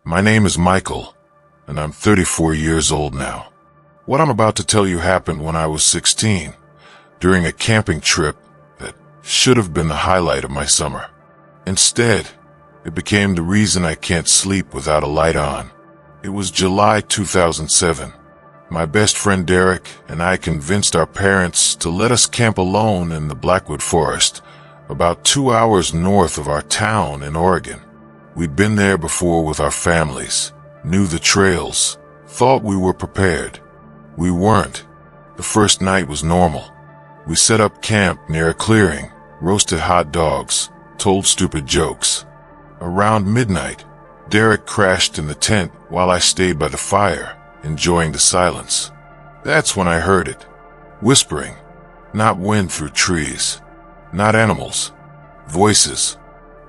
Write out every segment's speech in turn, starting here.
My name is Michael, and I'm 34 years old now. What I'm about to tell you happened when I was 16, during a camping trip that should have been the highlight of my summer. Instead, it became the reason I can't sleep without a light on. It was July 2007. My best friend Derek and I convinced our parents to let us camp alone in the Blackwood Forest, about 2 hours north of our town in Oregon. We'd been there before with our families, knew the trails, thought we were prepared. We weren't. The first night was normal. We set up camp near a clearing, roasted hot dogs, told stupid jokes. Around midnight, Derek crashed in the tent while I stayed by the fire, enjoying the silence. That's when I heard it. Whispering. Not wind through trees. Not animals. Voices.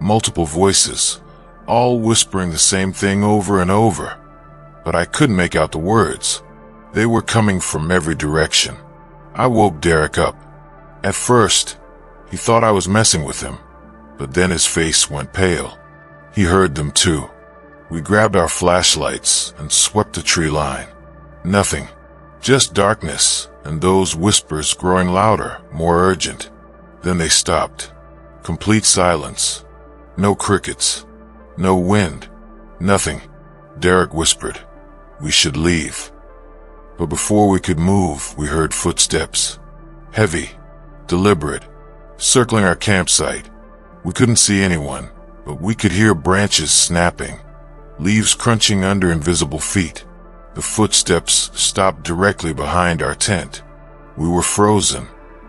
Multiple voices. All whispering the same thing over and over. But I couldn't make out the words. They were coming from every direction. I woke Derek up. At first, he thought I was messing with him, but then his face went pale. He heard them too. We grabbed our flashlights and swept the tree line. Nothing. Just darkness and those whispers growing louder, more urgent. Then they stopped. Complete silence. No crickets. No wind. Nothing. Derek whispered, "We should leave." But before we could move, we heard footsteps. Heavy. Deliberate. Circling our campsite. We couldn't see anyone, but we could hear branches snapping. Leaves crunching under invisible feet. The footsteps stopped directly behind our tent. We were frozen,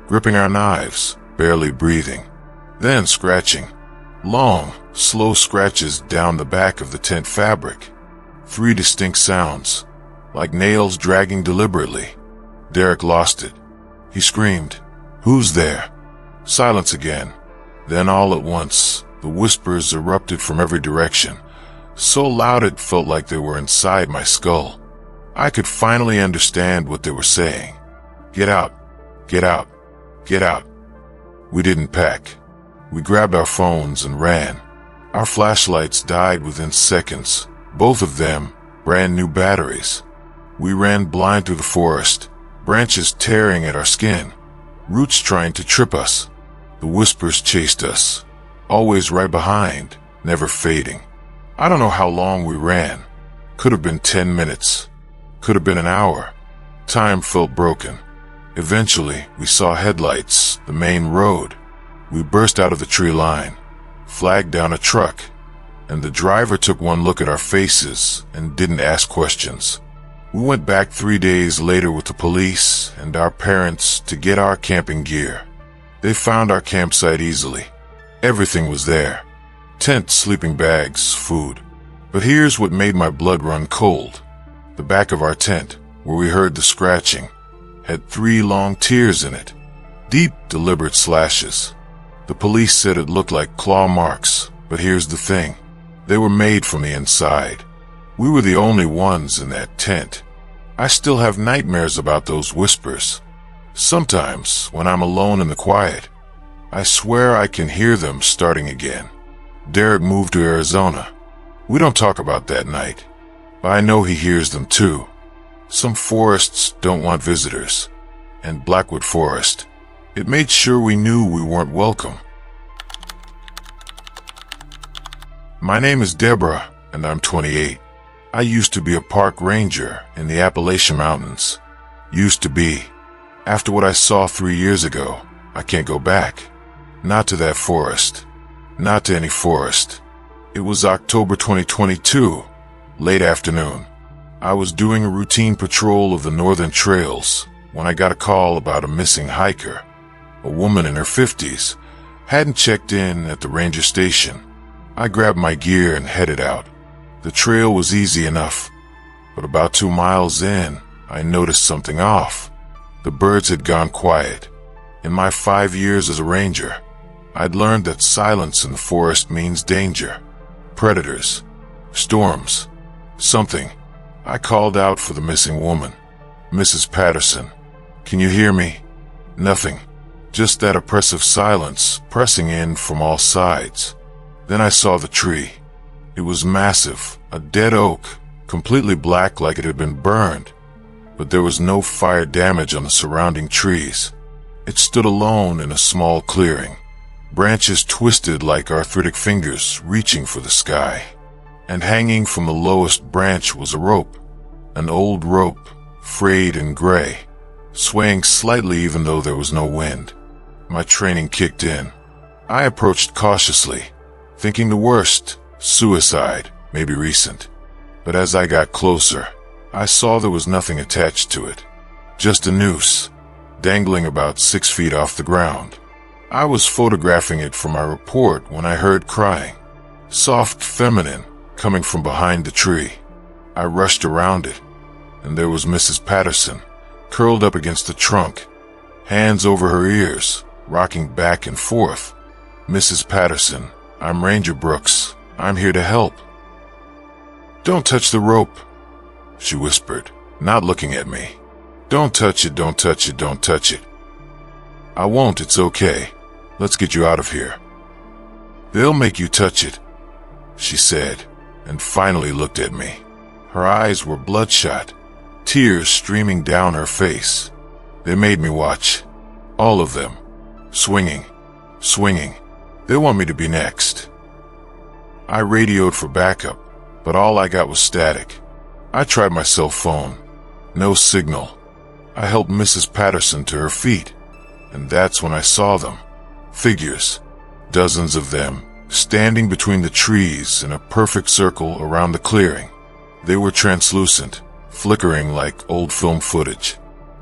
gripping our knives, barely breathing. Then scratching. Long, slow scratches down the back of the tent fabric. 3 distinct sounds, like nails dragging deliberately. Derek lost it. He screamed, "Who's there?" Silence again. Then all at once, the whispers erupted from every direction, so loud it felt like they were inside my skull. I could finally understand what they were saying. "Get out, get out, get out." We didn't pack. We grabbed our phones and ran. Our flashlights died within seconds, both of them brand new batteries. We ran blind through the forest, branches tearing at our skin, roots trying to trip us. The whispers chased us, always right behind, never fading. I don't know how long we ran. Could have been 10 minutes. Could have been an hour. Time felt broken. Eventually, we saw headlights, the main road. We burst out of the tree line, flagged down a truck, and the driver took one look at our faces and didn't ask questions. We went back 3 days later with the police and our parents to get our camping gear. They found our campsite easily. Everything was there. Tent, sleeping bags, food. But here's what made my blood run cold. The back of our tent, where we heard the scratching, had 3 long tears in it. Deep, deliberate slashes. The police said it looked like claw marks, but here's the thing. They were made from the inside. We were the only ones in that tent. I still have nightmares about those whispers. Sometimes, when I'm alone in the quiet, I swear I can hear them starting again. Derek moved to Arizona. We don't talk about that night, but I know he hears them too. Some forests don't want visitors, and Blackwood Forest, it made sure we knew we weren't welcome. My name is Deborah, and I'm 28. I used to be a park ranger in the Appalachian Mountains. Used to be. After what I saw 3 years ago, I can't go back. Not to that forest. Not to any forest. It was October 2022, late afternoon. I was doing a routine patrol of the northern trails when I got a call about a missing hiker. A woman in her 50s hadn't checked in at the ranger station. I grabbed my gear and headed out. The trail was easy enough, but about 2 miles in, I noticed something off. The birds had gone quiet. In my 5 years as a ranger, I'd learned that silence in the forest means danger. Predators. Storms. Something. I called out for the missing woman. "Mrs. Patterson, can you hear me?" Nothing. Just that oppressive silence pressing in from all sides. Then I saw the tree. It was massive, a dead oak, completely black like it had been burned, but there was no fire damage on the surrounding trees. It stood alone in a small clearing, branches twisted like arthritic fingers reaching for the sky. And hanging from the lowest branch was a rope, an old rope, frayed and gray, swaying slightly even though there was no wind. My training kicked in. I approached cautiously, thinking the worst, suicide, maybe recent. But as I got closer, I saw there was nothing attached to it, just a noose, dangling about 6 feet off the ground. I was photographing it for my report when I heard crying, soft, feminine, coming from behind the tree. I rushed around it, and there was Mrs. Patterson, curled up against the trunk, hands over her ears, rocking back and forth. "Mrs. Patterson, I'm Ranger Brooks. I'm here to help." "Don't touch the rope," she whispered, not looking at me. "Don't touch it, don't touch it, don't touch it." "I won't, it's okay. Let's get you out of here." "They'll make you touch it," she said, and finally looked at me. Her eyes were bloodshot, tears streaming down her face. They made me watch. All of them. Swinging. Swinging. They want me to be next. I radioed for backup, but all I got was static. I tried my cell phone. No signal. I helped Mrs. Patterson to her feet, and that's when I saw them. Figures. Dozens of them, standing between the trees in a perfect circle around the clearing. They were translucent, flickering like old film footage.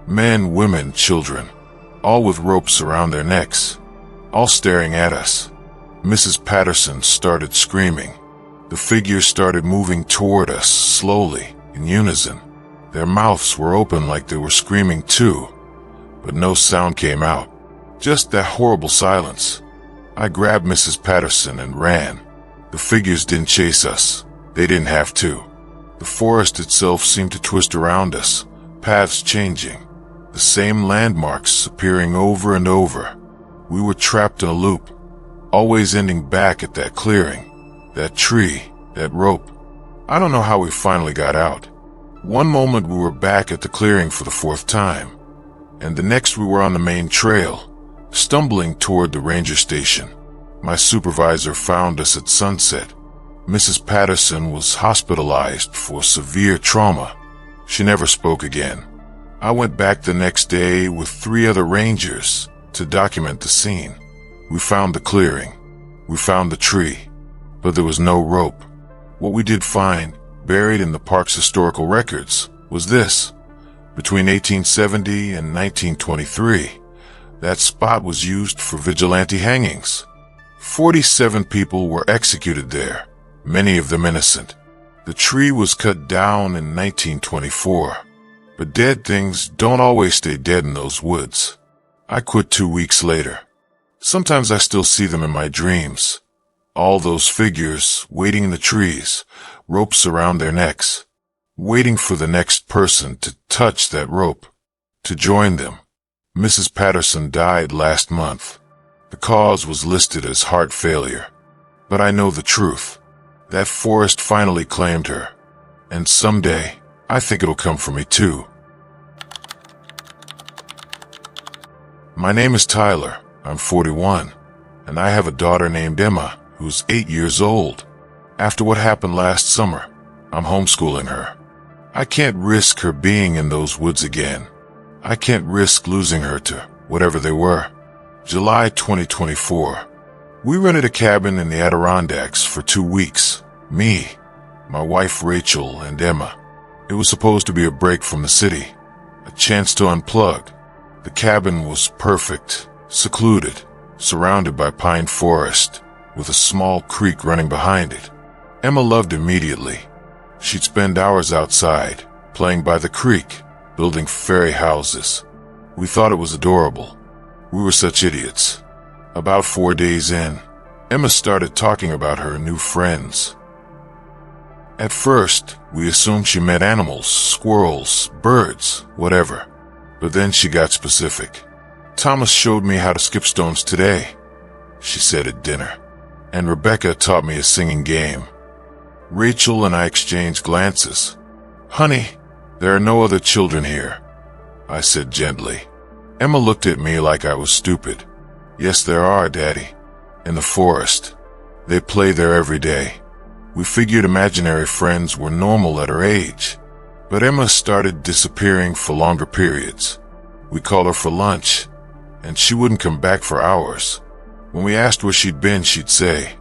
Men, women, children, all with ropes around their necks, all staring at us. Mrs. Patterson started screaming. The figures started moving toward us, slowly, in unison. Their mouths were open like they were screaming too, but no sound came out. Just that horrible silence. I grabbed Mrs. Patterson and ran. The figures didn't chase us. They didn't have to. The forest itself seemed to twist around us, paths changing, the same landmarks appearing over and over. We were trapped in a loop, always ending back at that clearing, that tree, that rope. I don't know how we finally got out. One moment we were back at the clearing for the 4th time, and the next we were on the main trail, stumbling toward the ranger station. My supervisor found us at sunset. Mrs. Patterson was hospitalized for severe trauma. She never spoke again. I went back the next day with 3 other rangers to document the scene. We found the clearing. We found the tree. But there was no rope. What we did find, buried in the park's historical records, was this. Between 1870 and 1923, that spot was used for vigilante hangings. 47 people were executed there, many of them innocent. The tree was cut down in 1924, but dead things don't always stay dead in those woods. I quit 2 weeks later. Sometimes I still see them in my dreams. All those figures waiting in the trees, ropes around their necks, waiting for the next person to touch that rope, to join them. Mrs. Patterson died last month. The cause was listed as heart failure. But I know the truth. That forest finally claimed her. And someday, I think it'll come for me too. My name is Tyler. I'm 41. And I have a daughter named Emma, who's 8 years old. After what happened last summer, I'm homeschooling her. I can't risk her being in those woods again. I can't risk losing her to whatever they were. July 2024. We rented a cabin in the Adirondacks for 2 weeks. Me, my wife Rachel, and Emma. It was supposed to be a break from the city, a chance to unplug. The cabin was perfect, secluded, surrounded by pine forest, with a small creek running behind it. Emma loved immediately. She'd spend hours outside, playing by the creek, building fairy houses. We thought it was adorable. We were such idiots. About 4 days in, Emma started talking about her new friends. At first, we assumed she meant animals, squirrels, birds, whatever. But then she got specific. "Thomas showed me how to skip stones today," she said at dinner. "And Rebecca taught me a singing game." Rachel and I exchanged glances. "Honey, there are no other children here," I said gently. Emma looked at me like I was stupid. "Yes, there are, Daddy. In the forest. They play there every day." We figured imaginary friends were normal at her age. But Emma started disappearing for longer periods. We called her for lunch, and she wouldn't come back for hours. When we asked where she'd been, she'd say,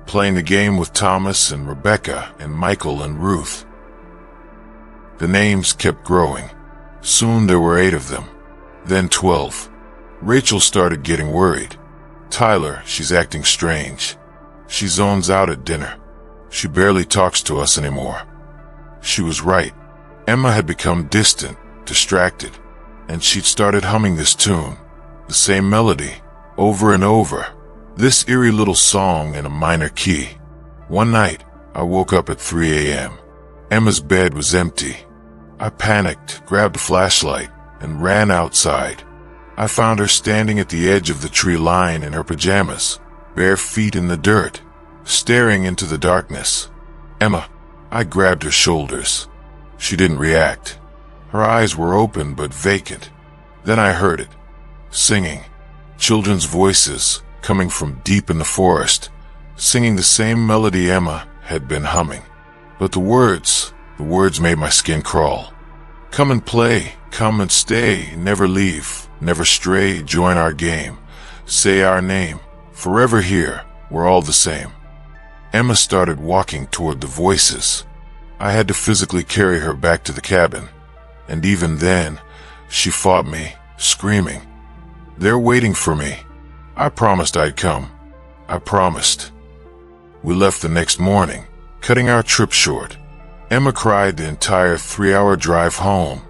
"Playing the game with Thomas and Rebecca and Michael and Ruth." The names kept growing. Soon there were 8 of them, then 12. Rachel started getting worried. "Tyler, she's acting strange. She zones out at dinner. She barely talks to us anymore." She was right. Emma had become distant, distracted, and she'd started humming this tune, the same melody, over and over, this eerie little song in a minor key. One night, I woke up at 3 a.m. Emma's bed was empty. I panicked, grabbed a flashlight, and ran outside. I found her standing at the edge of the tree line in her pajamas, bare feet in the dirt, staring into the darkness. "Emma," I grabbed her shoulders. She didn't react. Her eyes were open but vacant. Then I heard it. Singing. Children's voices coming from deep in the forest, singing the same melody Emma had been humming. But the words made my skin crawl. "Come and play, come and stay, never leave, never stray, join our game, say our name, forever here, we're all the same." Emma started walking toward the voices. I had to physically carry her back to the cabin, and even then, she fought me, screaming. "They're waiting for me. I promised I'd come. I promised." We left the next morning, cutting our trip short. Emma cried the entire 3-hour drive home,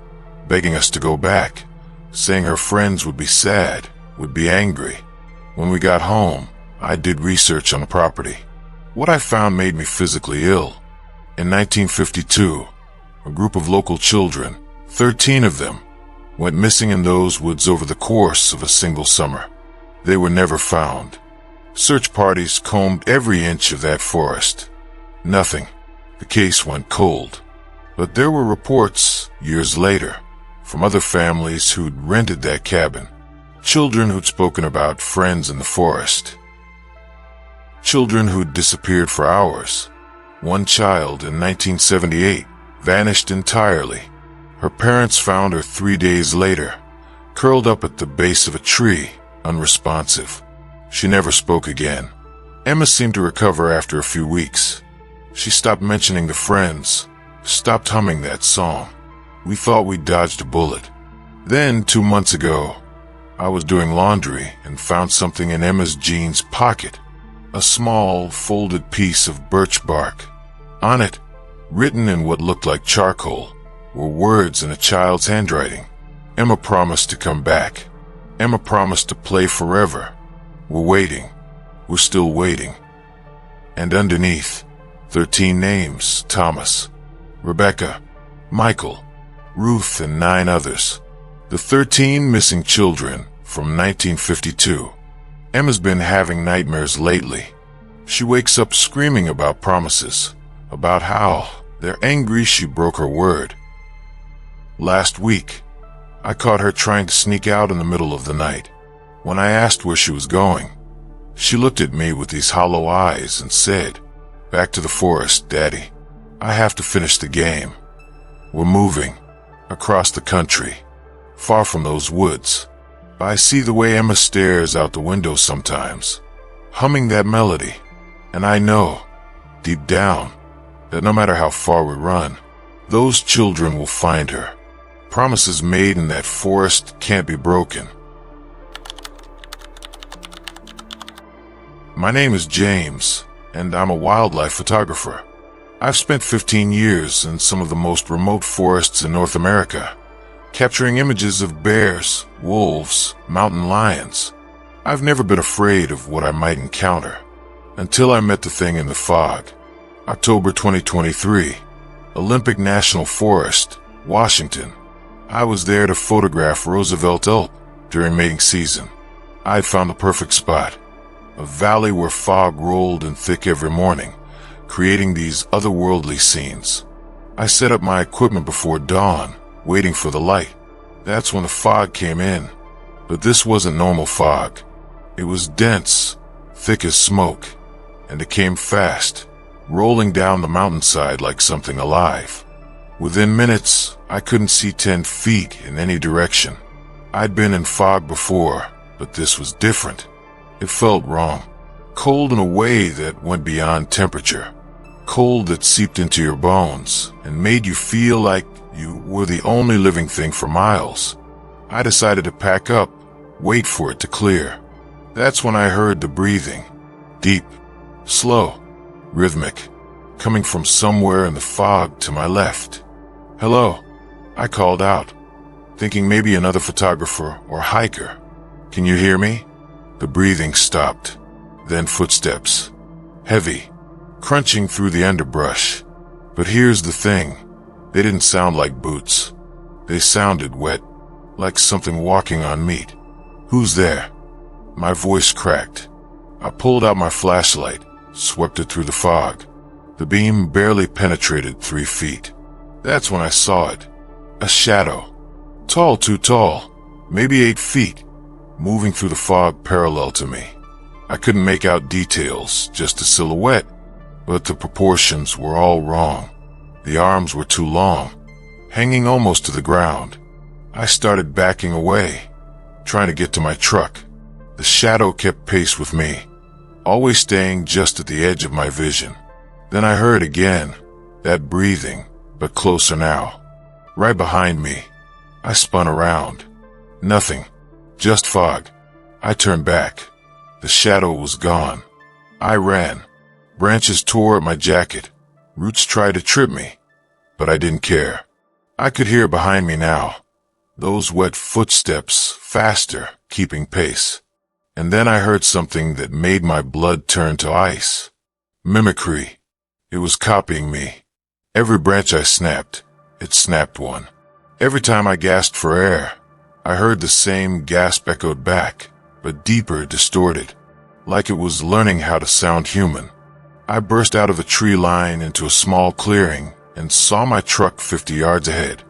begging us to go back, saying her friends would be sad, would be angry. When we got home, I did research on the property. What I found made me physically ill. In 1952, a group of local children, 13 of them, went missing in those woods over the course of a single summer. They were never found. Search parties combed every inch of that forest. Nothing. The case went cold. But there were reports, years later, from other families who'd rented that cabin. Children who'd spoken about friends in the forest. Children who'd disappeared for hours. One child in 1978 vanished entirely. Her parents found her 3 days later, curled up at the base of a tree, unresponsive. She never spoke again. Emma seemed to recover after a few weeks. She stopped mentioning the friends, stopped humming that song. We thought we'd dodged a bullet. Then, 2 months ago, I was doing laundry and found something in Emma's jeans pocket. A small, folded piece of birch bark. On it, written in what looked like charcoal, were words in a child's handwriting. Emma promised to come back. Emma promised to play forever. We're waiting. We're still waiting. And underneath, 13 names: Thomas, Rebecca, Michael, Ruth, and 9 others. The 13 missing children from 1952. Emma's been having nightmares lately. She wakes up screaming about promises, about how they're angry she broke her word. Last week, I caught her trying to sneak out in the middle of the night. When I asked where she was going, she looked at me with these hollow eyes and said, "Back to the forest, Daddy. I have to finish the game. We're moving across the country, far from those woods." I see the way Emma stares out the window sometimes, humming that melody, and I know, deep down, that no matter how far we run, those children will find her. Promises made in that forest can't be broken. My name is James, and I'm a wildlife photographer. I've spent 15 years in some of the most remote forests in North America, capturing images of bears, wolves, mountain lions. I've never been afraid of what I might encounter, until I met the thing in the fog. October 2023, Olympic National Forest, Washington. I was there to photograph Roosevelt elk during mating season. I'd found the perfect spot, a valley where fog rolled in thick every morning, creating these otherworldly scenes. I set up my equipment before dawn, waiting for the light. That's when the fog came in. But this wasn't normal fog. It was dense, thick as smoke, and it came fast, rolling down the mountainside like something alive. Within minutes, I couldn't see 10 feet in any direction. I'd been in fog before, but this was different. It felt wrong. Cold in a way that went beyond temperature. Cold that seeped into your bones and made you feel like you were the only living thing for miles. I decided to pack up, wait for it to clear. That's when I heard the breathing. Deep, slow, rhythmic, coming from somewhere in the fog to my left. "Hello," I called out, thinking maybe another photographer or hiker. "Can you hear me?" The breathing stopped. Then footsteps. Heavy, crunching through the underbrush. But here's the thing. They didn't sound like boots. They sounded wet, like something walking on meat. "Who's there?" My voice cracked. I pulled out my flashlight, swept it through the fog. The beam barely penetrated 3 feet. That's when I saw it. A shadow. Tall, too tall, maybe 8 feet, moving through the fog parallel to me. I couldn't make out details, just a silhouette, but the proportions were all wrong. The arms were too long, hanging almost to the ground. I started backing away, trying to get to my truck. The shadow kept pace with me, always staying just at the edge of my vision. Then I heard again, that breathing, but closer now. Right behind me. I spun around. Nothing. Just fog. I turned back. The shadow was gone. I ran. Branches tore at my jacket. Roots tried to trip me. But I didn't care. I could hear behind me now. Those wet footsteps, faster, keeping pace. And then I heard something that made my blood turn to ice. Mimicry. It was copying me. Every branch I snapped, it snapped one. Every time I gasped for air, I heard the same gasp echoed back, but deeper, distorted, like it was learning how to sound human. I burst out of the tree line into a small clearing and saw my truck 50 yards ahead.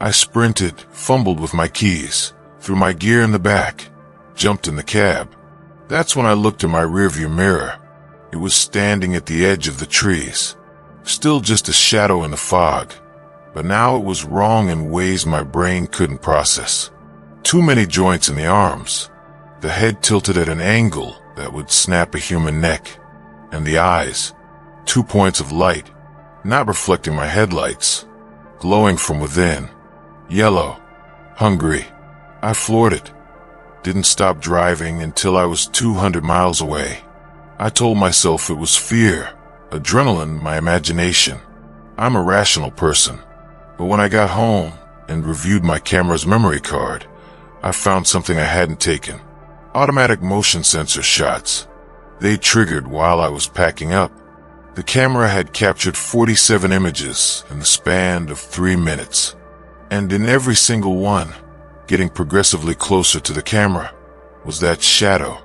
I sprinted, fumbled with my keys, threw my gear in the back, jumped in the cab. That's when I looked in my rearview mirror. It was standing at the edge of the trees, still just a shadow in the fog, but now it was wrong in ways my brain couldn't process. Too many joints in the arms, the head tilted at an angle that would snap a human neck, and the eyes, 2 points of light, not reflecting my headlights, glowing from within, yellow, hungry. I floored it. Didn't stop driving until I was 200 miles away. I told myself it was fear, adrenaline, my imagination. I'm a rational person. But when I got home and reviewed my camera's memory card, I found something I hadn't taken. Automatic motion sensor shots. They triggered while I was packing up. The camera had captured 47 images in the span of 3 minutes. And in every single one, getting progressively closer to the camera, was that shadow.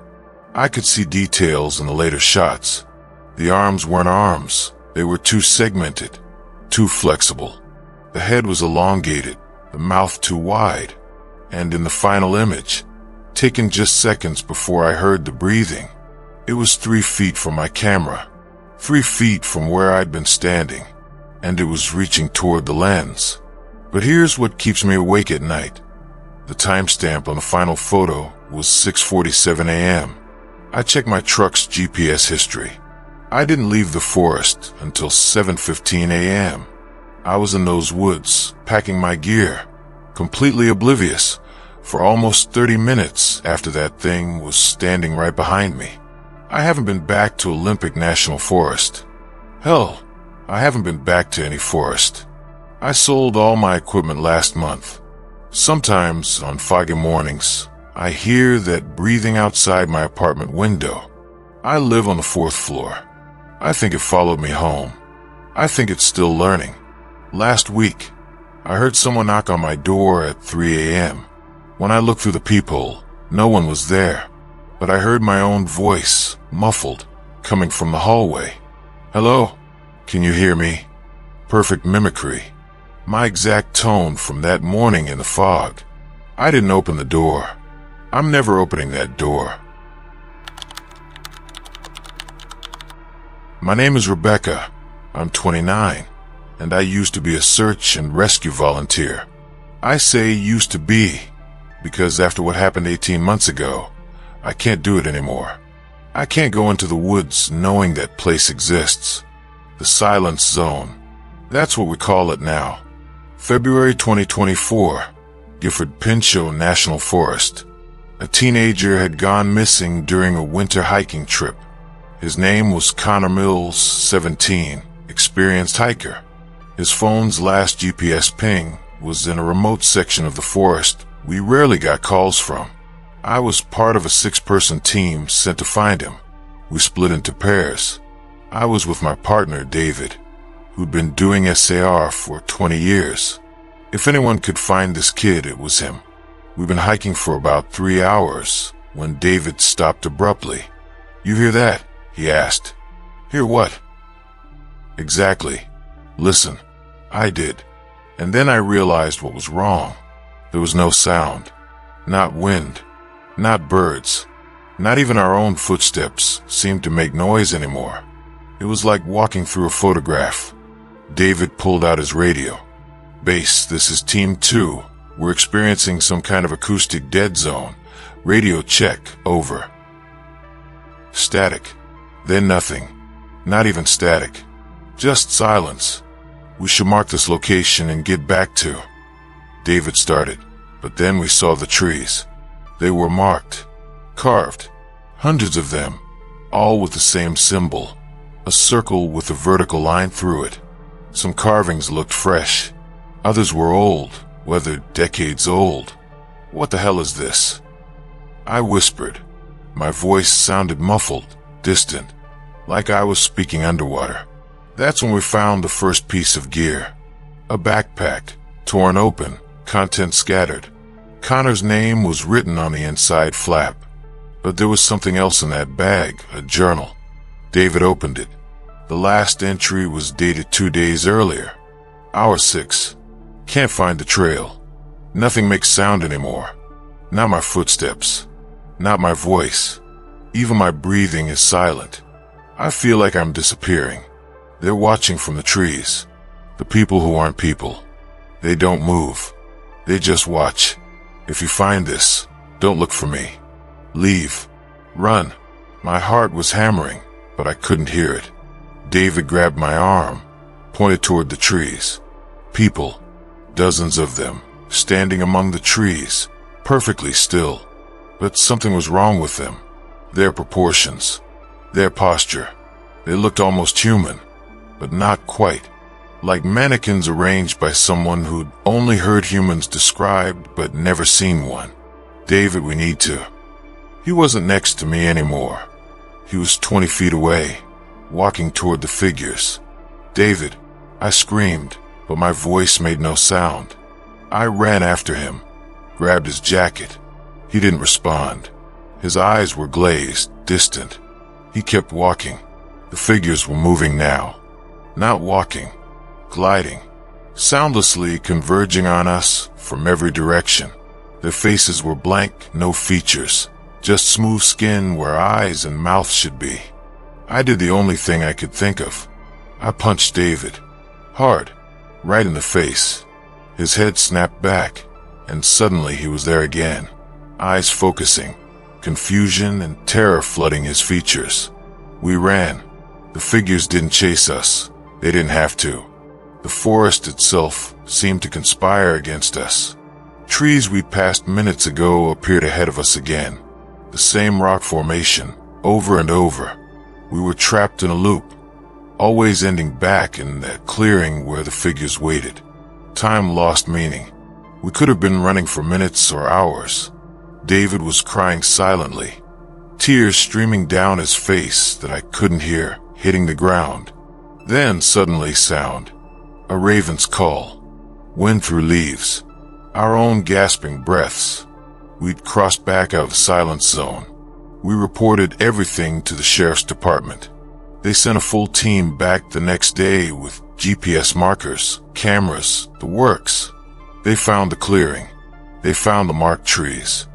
I could see details in the later shots. The arms weren't arms. They were too segmented, too flexible. The head was elongated, the mouth too wide. And in the final image, taken just seconds before I heard the breathing, it was 3 feet from my camera, 3 feet from where I'd been standing, and it was reaching toward the lens. But here's what keeps me awake at night. The timestamp on the final photo was 6:47 a.m. I checked my truck's GPS history. I didn't leave the forest until 7:15 a.m. I was in those woods, packing my gear, completely oblivious, for almost 30 minutes after that thing was standing right behind me. I haven't been back to Olympic National Forest. Hell, I haven't been back to any forest. I sold all my equipment last month. Sometimes, on foggy mornings, I hear that breathing outside my apartment window. I live on the 4th floor. I think it followed me home. I think it's still learning. Last week, I heard someone knock on my door at 3 a.m. When I looked through the peephole, no one was there, but I heard my own voice, muffled, coming from the hallway. "Hello?" Can you hear me? Perfect mimicry. My exact tone from that morning in the fog. I didn't open the door. I'm never opening that door. My name is Rebecca. I'm 29, and I used to be a search and rescue volunteer. I say used to be, because after what happened 18 months ago, I can't do it anymore. I can't go into the woods knowing that place exists. The silence zone. That's what we call it now. February 2024, Gifford Pinchot National Forest. A teenager had gone missing during a winter hiking trip. His name was Connor Mills, 17, experienced hiker. His phone's last GPS ping was in a remote section of the forest we rarely got calls from. I was part of a 6-person team sent to find him. We split into pairs. I was with my partner, David, who'd been doing SAR for 20 years. If anyone could find this kid, it was him. We'd been hiking for about 3 hours when David stopped abruptly. "You hear that?" he asked. "Hear what?" "Exactly. Listen." I did. And then I realized what was wrong. There was no sound. Not wind. Not birds. Not even our own footsteps seemed to make noise anymore. It was like walking through a photograph. David pulled out his radio. "Base, this is Team 2. We're experiencing some kind of acoustic dead zone. Radio check, over." Static. Then nothing. Not even static. Just silence. "We should mark this location and get back to..." David started, but then we saw the trees. They were marked. Carved. Hundreds of them. All with the same symbol. A circle with a vertical line through it. Some carvings looked fresh. Others were old, weathered, decades old. "What the hell is this?" I whispered. My voice sounded muffled, distant, like I was speaking underwater. That's when we found the first piece of gear. A backpack, torn open, contents scattered. Connor's name was written on the inside flap. But there was something else in that bag, a journal. David opened it. The last entry was dated 2 days earlier. Hour 6. Can't find the trail. Nothing makes sound anymore. Not my footsteps. Not my voice. Even my breathing is silent. I feel like I'm disappearing. They're watching from the trees. The people who aren't people. They don't move. They just watch. If you find this, don't look for me. Leave. Run. My heart was hammering, but I couldn't hear it. David grabbed my arm, pointed toward the trees. People. Dozens of them, standing among the trees, perfectly still. But something was wrong with them. Their proportions. Their posture. They looked almost human, but not quite. Like mannequins arranged by someone who'd only heard humans described but never seen one. "David, we need to..." He wasn't next to me anymore. He was 20 feet away, walking toward the figures. "David," I screamed, but my voice made no sound. I ran after him, grabbed his jacket. He didn't respond. His eyes were glazed, distant. He kept walking. The figures were moving now. Not walking, gliding, soundlessly converging on us from every direction. Their faces were blank, no features, just smooth skin where eyes and mouth should be. I did the only thing I could think of. I punched David. Hard. Right in the face. His head snapped back, and suddenly he was there again. Eyes focusing, confusion and terror flooding his features. We ran. The figures didn't chase us. They didn't have to. The forest itself seemed to conspire against us. Trees we passed minutes ago appeared ahead of us again. The same rock formation, over and over. We were trapped in a loop, always ending back in that clearing where the figures waited. Time lost meaning. We could have been running for minutes or hours. David was crying silently, tears streaming down his face that I couldn't hear, hitting the ground. Then suddenly sound. A raven's call. Wind through leaves. Our own gasping breaths. We'd crossed back out of the silence zone. We reported everything to the sheriff's department. They sent a full team back the next day with GPS markers, cameras, the works. They found the clearing. They found the marked trees.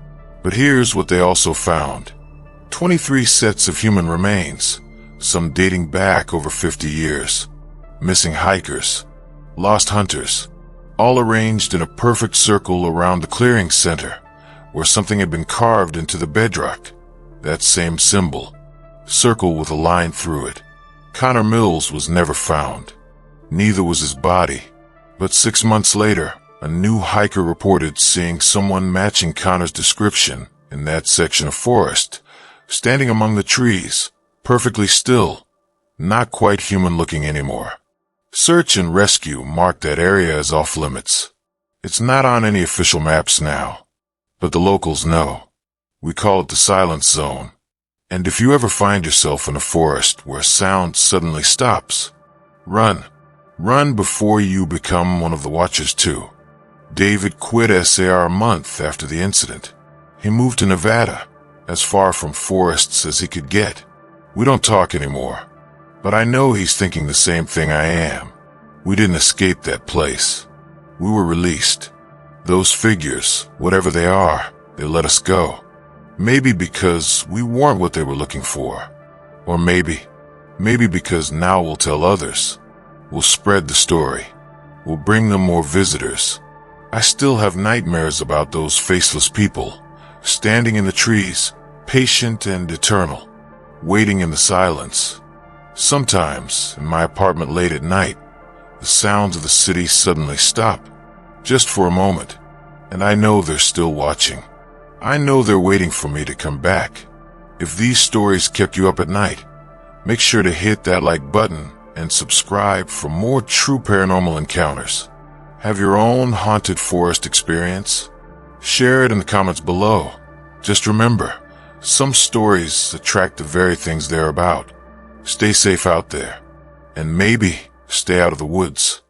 But here's what they also found. 23 sets of human remains, some dating back over 50 years. Missing hikers, lost hunters, all arranged in a perfect circle around the clearing center, where something had been carved into the bedrock. That same symbol, circle with a line through it. Connor Mills was never found. Neither was his body. But 6 months later, a new hiker reported seeing someone matching Connor's description in that section of forest, standing among the trees, perfectly still, not quite human-looking anymore. Search and rescue marked that area as off-limits. It's not on any official maps now, but the locals know. We call it the silence zone. And if you ever find yourself in a forest where sound suddenly stops, run. Run before you become one of the watchers too. David quit SAR a month after the incident. He moved to Nevada, as far from forests as he could get. We don't talk anymore, but I know he's thinking the same thing I am. We didn't escape that place. We were released. Those figures, whatever they are, they let us go. Maybe because we weren't what they were looking for. Or maybe because now we'll tell others. We'll spread the story. We'll bring them more visitors. I still have nightmares about those faceless people, standing in the trees, patient and eternal, waiting in the silence. Sometimes, in my apartment late at night, the sounds of the city suddenly stop, just for a moment, and I know they're still watching. I know they're waiting for me to come back. If these stories kept you up at night, make sure to hit that like button and subscribe for more true paranormal encounters. Have your own haunted forest experience? Share it in the comments below. Just remember, some stories attract the very things they're about. Stay safe out there, and maybe stay out of the woods.